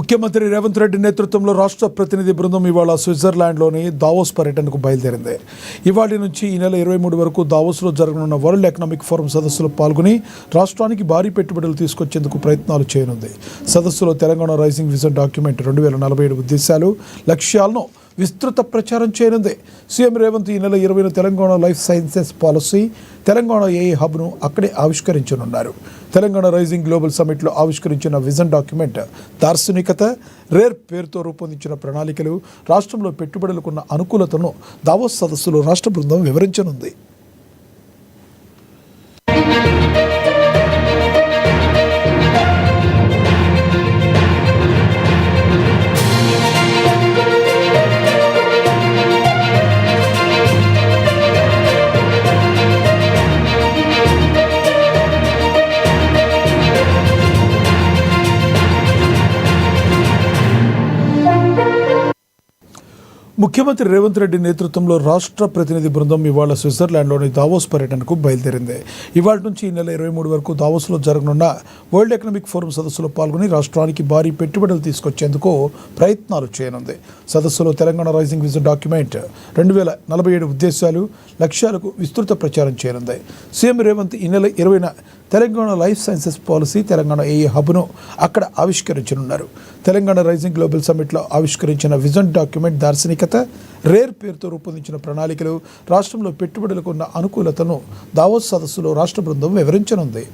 ముఖ్యమంత్రి రేవంత్ రెడ్డి నేతృత్వంలో రాష్ట్ర ప్రతినిధి బృందం ఇవాళ స్విట్జర్లాండ్లోని దావోస్ పర్యటనకు బయలుదేరింది. ఇవాళ నుంచి ఈ నెల 23 వరకు దావోస్లో జరగనున్న వరల్డ్ ఎకనామిక్ ఫోరం సదస్సులో పాల్గొని రాష్ట్రానికి భారీ పెట్టుబడులు తీసుకొచ్చేందుకు ప్రయత్నాలు చేయనుంది. సదస్సులో తెలంగాణ రైజింగ్ విజన్ డాక్యుమెంట్ 2047 ఉద్దేశాలు, లక్ష్యాలను విస్తృత ప్రచారం చేయనుంది. సీఎం రేవంత్ ఈ నెల 20న Telangana life sciences policy, Telangana AI హబ్ను అక్కడే ఆవిష్కరించనున్నారు. తెలంగాణ రైజింగ్ గ్లోబల్ సమ్మిట్లో ఆవిష్కరించిన విజన్ డాక్యుమెంట్ దార్శనికత, రేర్ పేరుతో రూపొందించిన ప్రణాళికలు, రాష్ట్రంలో పెట్టుబడులకున్న అనుకూలతను దావోస్ సదస్సులో రాష్ట్ర బృందం వివరించనుంది. ముఖ్యమంత్రి రేవంత్ రెడ్డి నేతృత్వంలో రాష్ట్ర ప్రతినిధి బృందం ఇవాళ స్విట్జర్లాండ్లోని దావోస్ పర్యటనకు బయలుదేరింది. ఇవాళ నుంచి ఈ నెల 23 వరకు దావోస్లో జరగనున్న వరల్డ్ ఎకనామిక్ ఫోరం సదస్సులో పాల్గొని రాష్ట్రానికి భారీ పెట్టుబడులు తీసుకొచ్చేందుకు ప్రయత్నాలు చేయనుంది. సదస్సులో తెలంగాణ రైజింగ్ విజన్ డాక్యుమెంట్ 2047 ఉద్దేశాలు, లక్ష్యాలకు విస్తృత ప్రచారం చేయనుంది. సీఎం రేవంత్ ఈ నెల 20న Telangana life sciences policy, Telangana AI హబ్ను అక్కడ ఆవిష్కరించనున్నారు. తెలంగాణ రైజింగ్ గ్లోబల్ సమ్మిట్లో ఆవిష్కరించిన విజన్ డాక్యుమెంట్ దార్శనికత, రేర్ పేరుతో రూపొందించిన ప్రణాళికలు, రాష్ట్రంలో పెట్టుబడులకు ఉన్న అనుకూలతను దావోస్ సదస్సులో రాష్ట్ర బృందం వివరించనుంది.